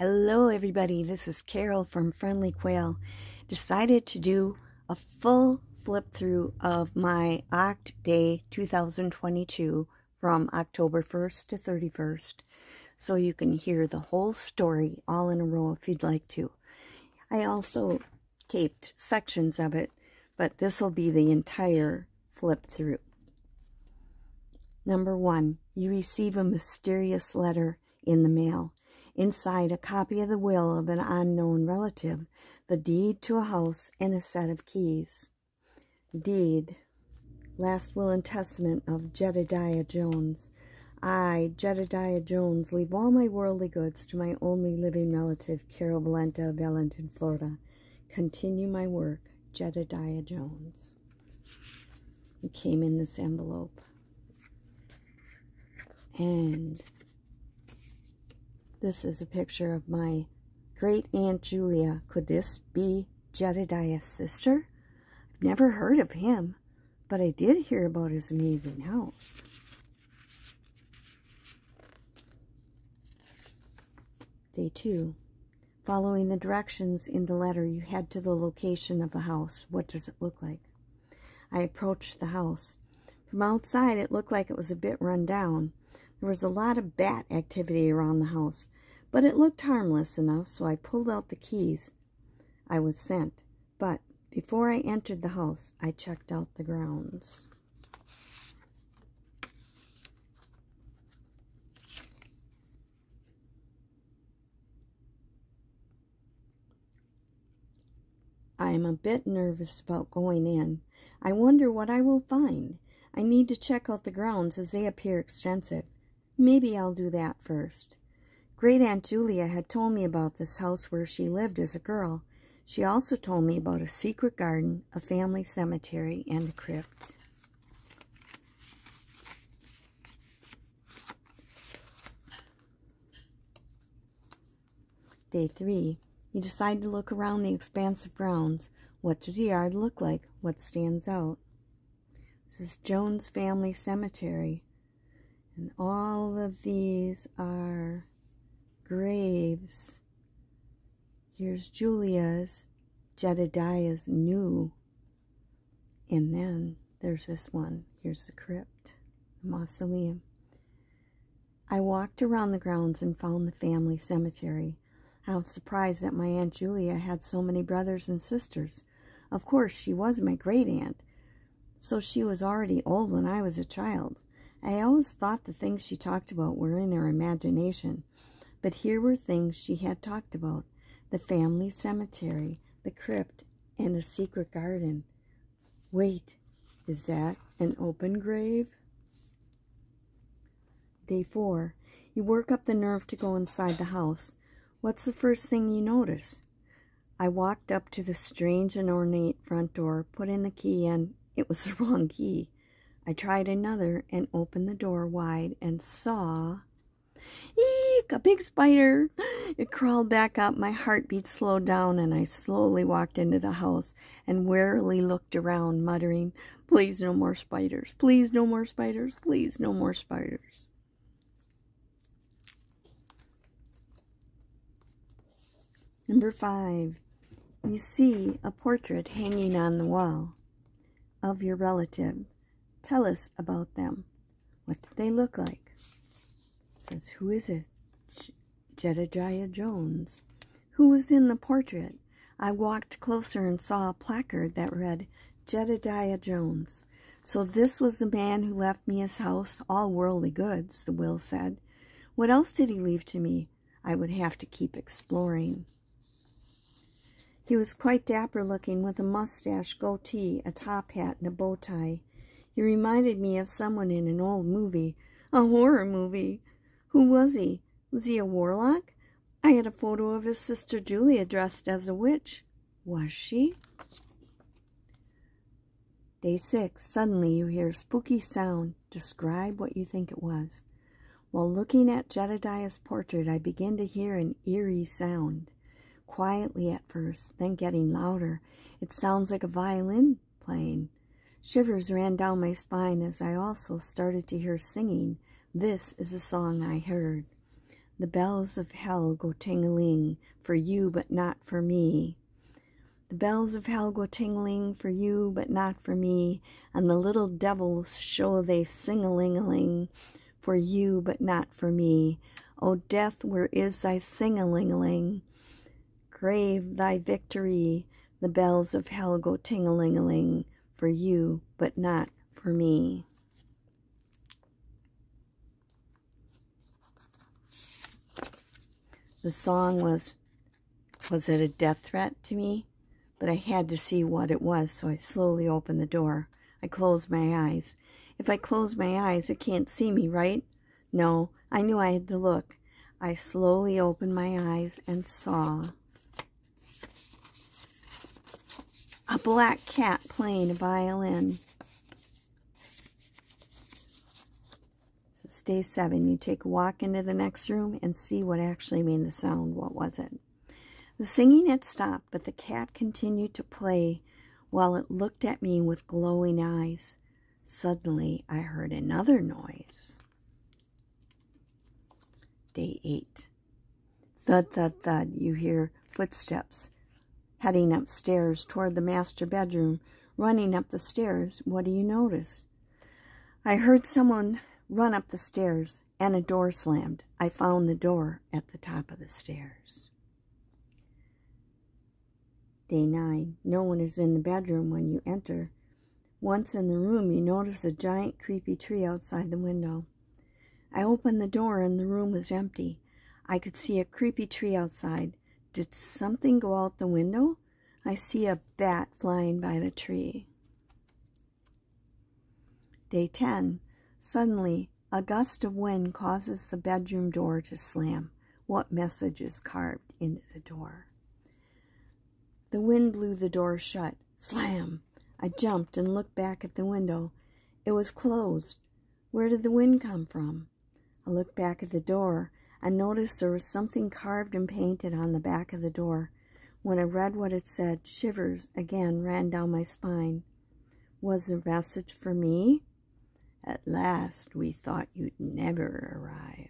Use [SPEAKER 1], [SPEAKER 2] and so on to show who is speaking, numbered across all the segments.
[SPEAKER 1] Hello everybody, this is Carol from Friendly Quail. Decided to do a full flip through of my Oct Day 2022 from October 1st to 31st so you can hear the whole story all in a row if you'd like to. I also taped sections of it, but this will be the entire flip through. Number 1, you receive a mysterious letter in the mail. Inside, a copy of the will of an unknown relative, the deed to a house, and a set of keys. Deed. Last will and testament of Jedediah Jones. I, Jedediah Jones, leave all my worldly goods to my only living relative, Carol Valenta of Ellenton, Florida. Continue my work, Jedediah Jones. It came in this envelope. And this is a picture of my great Aunt Julia. Could this be Jedediah's sister? I've never heard of him, but I did hear about his amazing house. Day 2. Following the directions in the letter, you head to the location of the house. What does it look like? I approached the house. From outside, it looked like it was a bit run down. There was a lot of bat activity around the house, but it looked harmless enough, so I pulled out the keys I was sent. But before I entered the house, I checked out the grounds. I am a bit nervous about going in. I wonder what I will find. I need to check out the grounds as they appear extensive. Maybe I'll do that first. Great Aunt Julia had told me about this house where she lived as a girl. She also told me about a secret garden, a family cemetery, and a crypt. Day 3. You decide to look around the expansive grounds. What does the yard look like? What stands out? This is Jones Family Cemetery. And all of these are graves. Here's Julia's, Jedediah's new. And then there's this one. Here's the crypt, the mausoleum. I walked around the grounds and found the family cemetery. I was surprised that my Aunt Julia had so many brothers and sisters. Of course, she was my great aunt, so she was already old when I was a child. I always thought the things she talked about were in her imagination, but here were things she had talked about: the family cemetery, the crypt, and a secret garden. Wait, is that an open grave? Day 4. You work up the nerve to go inside the house. What's the first thing you notice? I walked up to the strange and ornate front door, put in the key, and it was the wrong key. I tried another and opened the door wide and saw, eek, a big spider. It crawled back up, my heartbeat slowed down, and I slowly walked into the house and warily looked around, muttering, please no more spiders, please no more spiders, please no more spiders. Number 5. You see a portrait hanging on the wall of your relative. Tell us about them. What do they look like? It says, who is it? Jedediah Jones. Who was in the portrait? I walked closer and saw a placard that read, Jedediah Jones. So this was the man who left me his house, all worldly goods, the will said. What else did he leave to me? I would have to keep exploring. He was quite dapper looking, with a mustache, goatee, a top hat, and a bow tie. He reminded me of someone in an old movie, a horror movie. Who was he? Was he a warlock? I had a photo of his sister Julia dressed as a witch. Was she? Day 6. Suddenly you hear a spooky sound. Describe what you think it was. While looking at Jedediah's portrait, I began to hear an eerie sound. Quietly at first, then getting louder. It sounds like a violin playing. Shivers ran down my spine as I also started to hear singing. This is the song I heard. The bells of hell go ting-a-ling for you, but not for me. The bells of hell go ting-a-ling for you, but not for me. And the little devils show they sing-a-ling-a-ling for you, but not for me. O death, where is thy sing-a-ling-a-ling? Grave thy victory. The bells of hell go ting-a-ling-a-ling for you, but not for me. The song was it a death threat to me? But I had to see what it was, so I slowly opened the door. I closed my eyes. If I close my eyes, it can't see me, right? No, I knew I had to look. I slowly opened my eyes and saw a black cat playing a violin. This is day 7. You take a walk into the next room and see what actually made the sound. What was it? The singing had stopped, but the cat continued to play while it looked at me with glowing eyes. Suddenly, I heard another noise. Day 8. Thud, thud, thud. You hear footsteps heading upstairs toward the master bedroom. Running up the stairs, what do you notice? I heard someone run up the stairs and a door slammed. I found the door at the top of the stairs. Day 9. No one is in the bedroom when you enter. Once in the room, you notice a giant creepy tree outside the window. I opened the door and the room was empty. I could see a creepy tree outside. Did something go out the window? I see a bat flying by the tree. Day 10. Suddenly, a gust of wind causes the bedroom door to slam. What message is carved into the door? The wind blew the door shut. Slam! I jumped and looked back at the window. It was closed. Where did the wind come from? I looked back at the door and noticed there was something carved and painted on the back of the door. When I read what it said, shivers again ran down my spine. Was the message for me? At last, we thought you'd never arrive.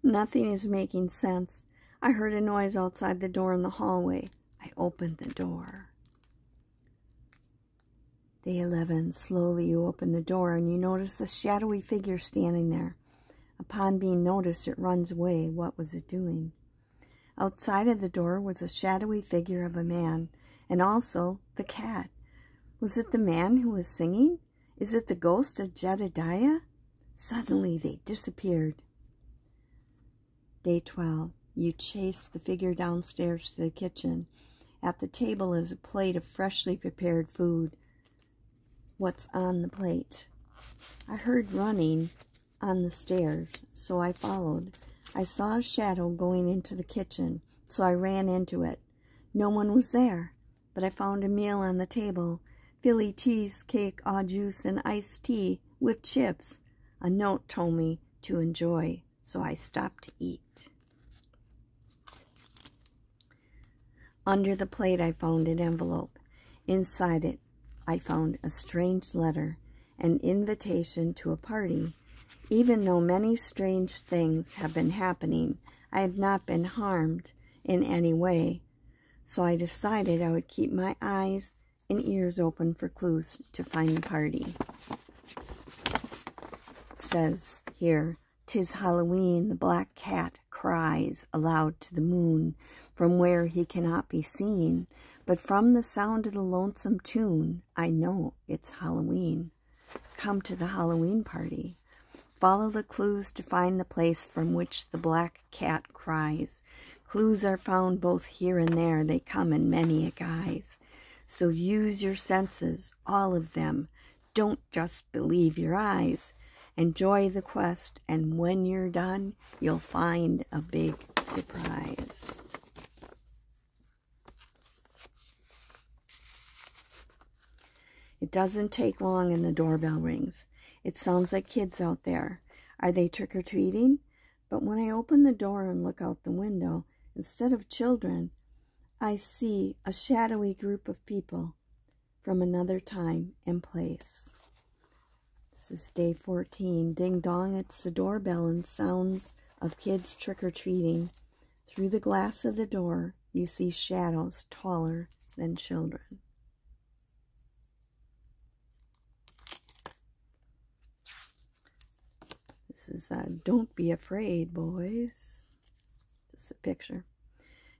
[SPEAKER 1] Nothing is making sense. I heard a noise outside the door in the hallway. I opened the door. Day 11. Slowly you open the door and you notice a shadowy figure standing there. Upon being noticed, it runs away. What was it doing? Outside of the door was a shadowy figure of a man, and also the cat. Was it the man who was singing? Is it the ghost of Jedediah? Suddenly they disappeared. Day 12. You chase the figure downstairs to the kitchen. At the table is a plate of freshly prepared food. What's on the plate? I heard running on the stairs, so I followed. I saw a shadow going into the kitchen, so I ran into it. No one was there, but I found a meal on the table. Philly cheesecake, au juice, and iced tea with chips. A note told me to enjoy, so I stopped to eat. Under the plate, I found an envelope. Inside it, I found a strange letter, an invitation to a party. Even though many strange things have been happening, I have not been harmed in any way. So I decided I would keep my eyes and ears open for clues to find the party. It says here, "'Tis Halloween, the black cat cries aloud to the moon, from where he cannot be seen. But from the sound of the lonesome tune, I know it's Halloween. Come to the Halloween party. Follow the clues to find the place from which the black cat cries. Clues are found both here and there. They come in many a guise. So use your senses, all of them. Don't just believe your eyes. Enjoy the quest, and when you're done, you'll find a big surprise." It doesn't take long and the doorbell rings. It sounds like kids out there. Are they trick-or-treating? But when I open the door and look out the window, instead of children, I see a shadowy group of people from another time and place. This is day 14. Ding dong, it's the doorbell and sounds of kids trick-or-treating. Through the glass of the door, you see shadows taller than children. This is Don't Be Afraid, Boys. Just a picture.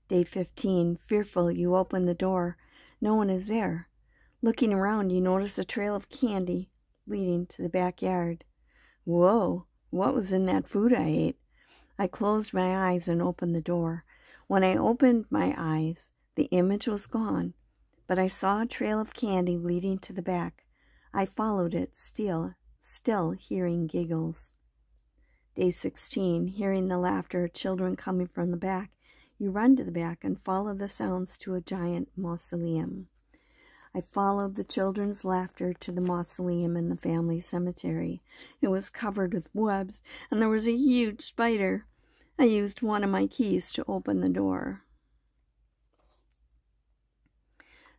[SPEAKER 1] Day 15. Fearful, you open the door. No one is there. Looking around, you notice a trail of candy leading to the backyard. Whoa, what was in that food I ate? I closed my eyes and opened the door. When I opened my eyes, the image was gone, but I saw a trail of candy leading to the back. I followed it, still hearing giggles. Day 16. Hearing the laughter of children coming from the back, you run to the back and follow the sounds to a giant mausoleum. I followed the children's laughter to the mausoleum in the family cemetery. It was covered with webs, and there was a huge spider. I used one of my keys to open the door.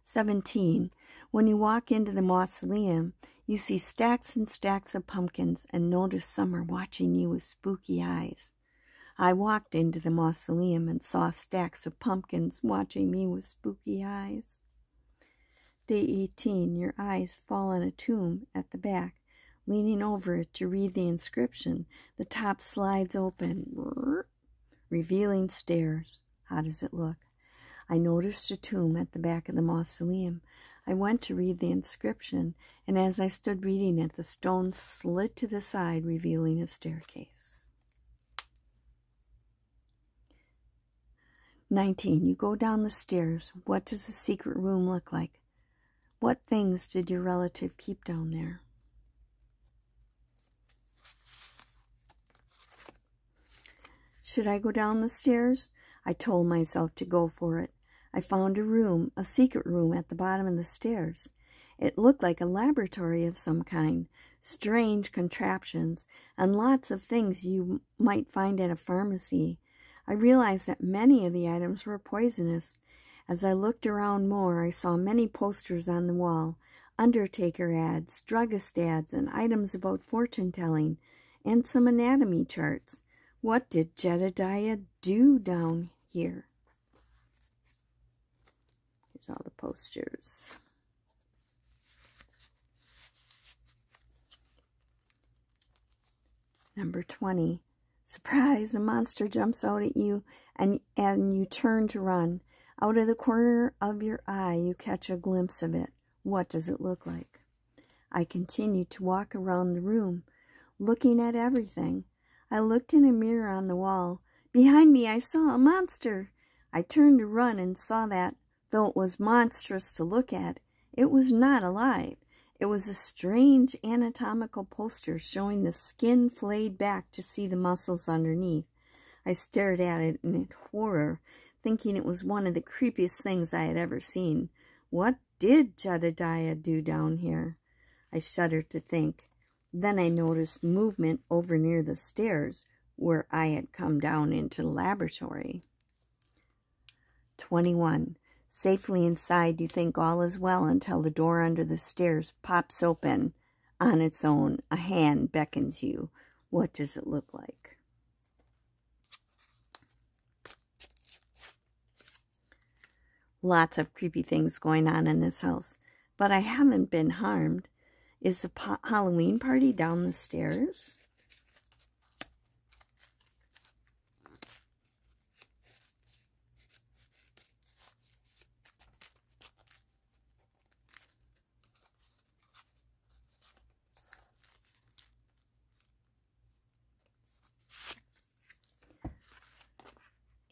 [SPEAKER 1] 17. When you walk into the mausoleum, you see stacks and stacks of pumpkins and notice some are watching you with spooky eyes. I walked into the mausoleum and saw stacks of pumpkins watching me with spooky eyes. Day 18. Your eyes fall on a tomb at the back. Leaning over it to read the inscription, the top slides open, revealing stairs. How does it look? I noticed a tomb at the back of the mausoleum. I went to read the inscription, and as I stood reading it, the stone slid to the side, revealing a staircase. 19. You go down the stairs. What does the secret room look like? What things did your relative keep down there? Should I go down the stairs? I told myself to go for it. I found a room, a secret room at the bottom of the stairs. It looked like a laboratory of some kind, strange contraptions, and lots of things you might find at a pharmacy. I realized that many of the items were poisonous. As I looked around more, I saw many posters on the wall, undertaker ads, druggist ads, and items about fortune-telling, and some anatomy charts. What did Jedediah do down here? Here's all the posters. Number 20. Surprise! A monster jumps out at you, and you turn to run. Out of the corner of your eye, you catch a glimpse of it. What does it look like? I continued to walk around the room, looking at everything. I looked in a mirror on the wall. Behind me, I saw a monster. I turned to run and saw that, though it was monstrous to look at, it was not alive. It was a strange anatomical poster showing the skin flayed back to see the muscles underneath. I stared at it in horror, thinking it was one of the creepiest things I had ever seen. What did Jedediah do down here? I shuddered to think. Then I noticed movement over near the stairs where I had come down into the laboratory. 21. Safely inside, you think all is well until the door under the stairs pops open. On its own, a hand beckons you. What does it look like? Lots of creepy things going on in this house, but I haven't been harmed. Is the Halloween party down the stairs?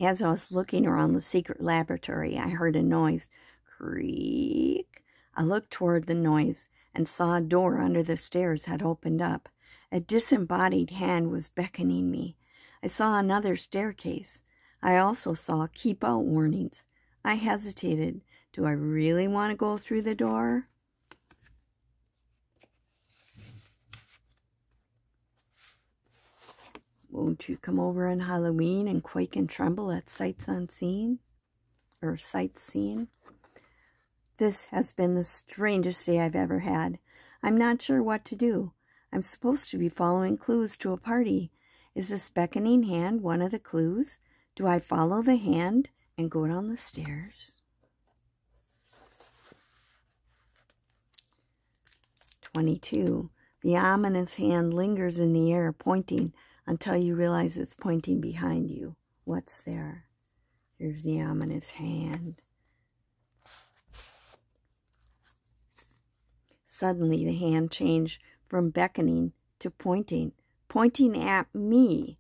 [SPEAKER 1] As I was looking around the secret laboratory, I heard a noise. Creak. I looked toward the noise and saw a door under the stairs had opened up. A disembodied hand was beckoning me. I saw another staircase. I also saw keep out warnings. I hesitated. Do I really want to go through the door? Won't you come over on Halloween and quake and tremble at sights unseen? Or sights seen? This has been the strangest day I've ever had. I'm not sure what to do. I'm supposed to be following clues to a party. Is this beckoning hand one of the clues? Do I follow the hand and go down the stairs? 22. The ominous hand lingers in the air, pointing until you realize it's pointing behind you. What's there? Here's the ominous hand. Suddenly, the hand changed from beckoning to pointing at me.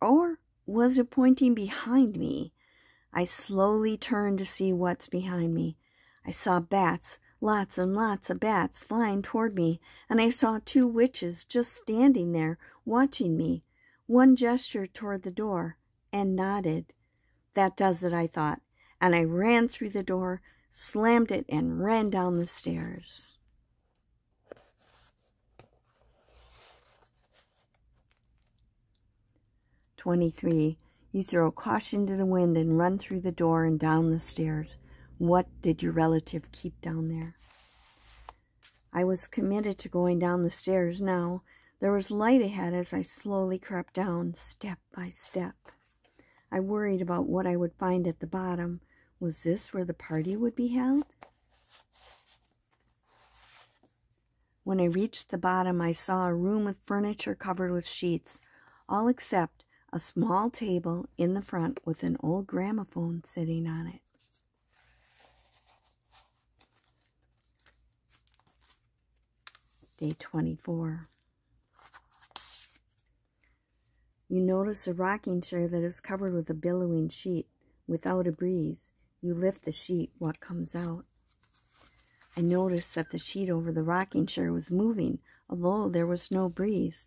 [SPEAKER 1] Or was it pointing behind me? I slowly turned to see what's behind me. I saw bats, lots and lots of bats flying toward me, and I saw two witches just standing there watching me. One gestured toward the door and nodded. That does it, I thought, and I ran through the door, slammed it, and ran down the stairs. "23. You throw caution to the wind and run through the door and down the stairs. What did your relative keep down there?" I was committed to going down the stairs now. There was light ahead as I slowly crept down, step by step. I worried about what I would find at the bottom. Was this where the party would be held? When I reached the bottom, I saw a room with furniture covered with sheets, all except a small table in the front with an old gramophone sitting on it. Day 24. You notice a rocking chair that is covered with a billowing sheet without a breeze. You lift the sheet. What comes out? I noticed that the sheet over the rocking chair was moving, although there was no breeze.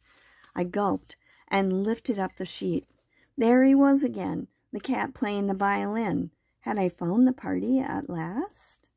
[SPEAKER 1] I gulped and lifted up the sheet. There he was again, the cat playing the violin. Had I found the party at last?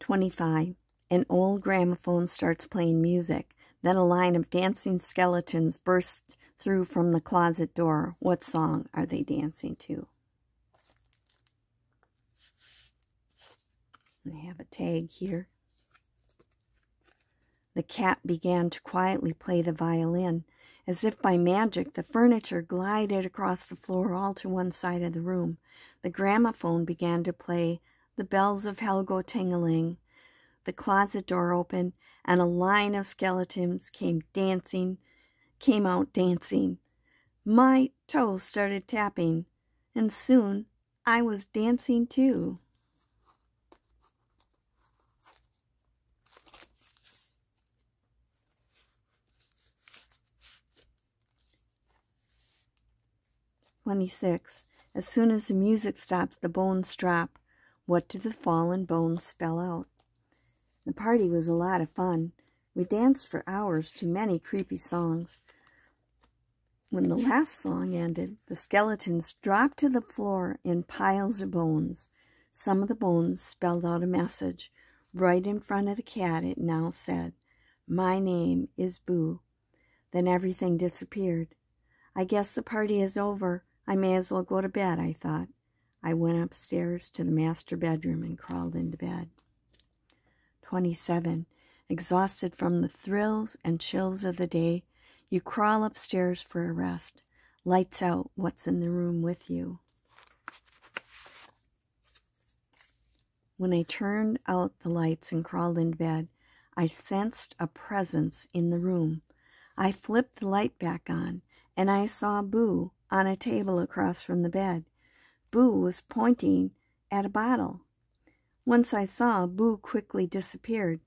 [SPEAKER 1] "25. An old gramophone starts playing music. Then a line of dancing skeletons bursts through from the closet door. What song are they dancing to?" I have a tag here. The cat began to quietly play the violin. As if by magic, the furniture glided across the floor all to one side of the room. The gramophone began to play "The Bells of Helgo Tingeling." The closet door opened, and a line of skeletons came out dancing. My toes started tapping, and soon I was dancing too. "26. As soon as the music stops, the bones drop. What do the fallen bones spell out?" The party was a lot of fun. We danced for hours to many creepy songs. When the last song ended, the skeletons dropped to the floor in piles of bones. Some of the bones spelled out a message. Right in front of the cat, it now said, "My name is Boo." Then everything disappeared. I guess the party is over. I may as well go to bed, I thought. I went upstairs to the master bedroom and crawled into bed. 27. Exhausted from the thrills and chills of the day, you crawl upstairs for a rest. Lights out. What's in the room with you? When I turned out the lights and crawled into bed, I sensed a presence in the room. I flipped the light back on, and I saw Boo on a table across from the bed. Boo was pointing at a bottle. Once I saw, Boo quickly disappeared.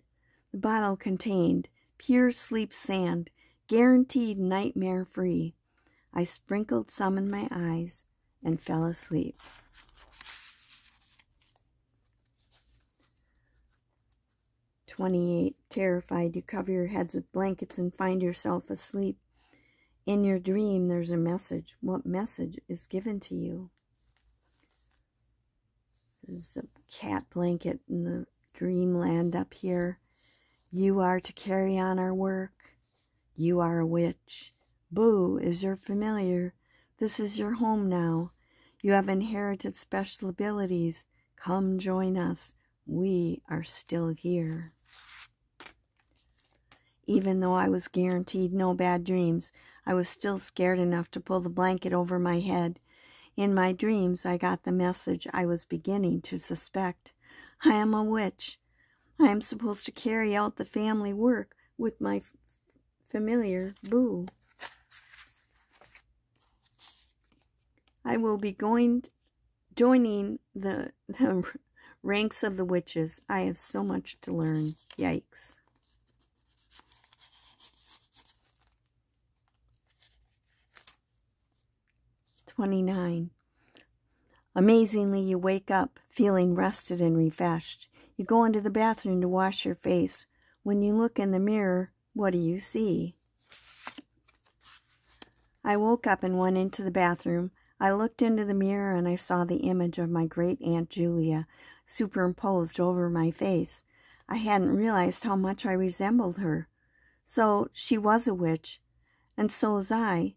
[SPEAKER 1] The bottle contained pure sleep sand, guaranteed nightmare-free. I sprinkled some in my eyes and fell asleep. Terrified, you cover your heads with blankets and find yourself asleep. In your dream, there's a message. What message is given to you? This is the cat blanket in the dreamland up here. You are to carry on our work. You are a witch. Boo is your familiar. This is your home now. You have inherited special abilities. Come join us. We are still here. Even though I was guaranteed no bad dreams, I was still scared enough to pull the blanket over my head. In my dreams, I got the message I was beginning to suspect. I am a witch. I am supposed to carry out the family work with my familiar, Boo. I will be joining the ranks of the witches. I have so much to learn. Yikes. $29. Amazingly, you wake up feeling rested and refreshed. You go into the bathroom to wash your face. When you look in the mirror, what do you see? I woke up and went into the bathroom. I looked into the mirror and I saw the image of my great Aunt Julia superimposed over my face. I hadn't realized how much I resembled her. So she was a witch, and so was I.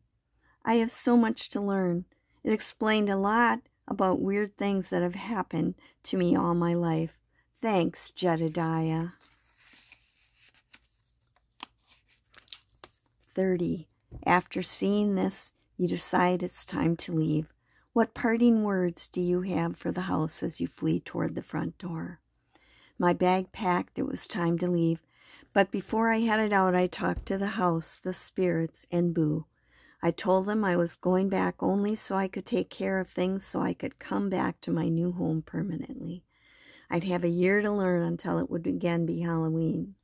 [SPEAKER 1] I have so much to learn. It explained a lot about weird things that have happened to me all my life. Thanks, Jedediah. 30. After seeing this, you decide it's time to leave. What parting words do you have for the house as you flee toward the front door? My bag packed, it was time to leave. But before I headed out, I talked to the house, the spirits, and Boo. I told them I was going back only so I could take care of things so I could come back to my new home permanently. I'd have a year to learn until it would again be Halloween.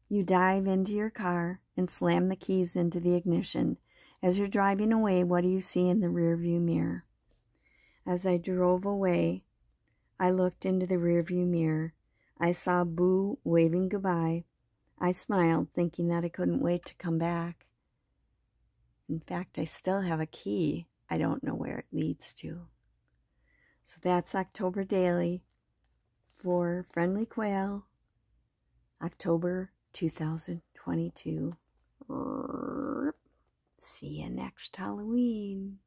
[SPEAKER 1] You dive into your car and slam the keys into the ignition. As you're driving away, what do you see in the rearview mirror? As I drove away, I looked into the rearview mirror. I saw Boo waving goodbye. I smiled, thinking that I couldn't wait to come back. In fact, I still have a key. I don't know where it leads to. So that's October Daily for Friendly Quail, October 2022. See you next Halloween.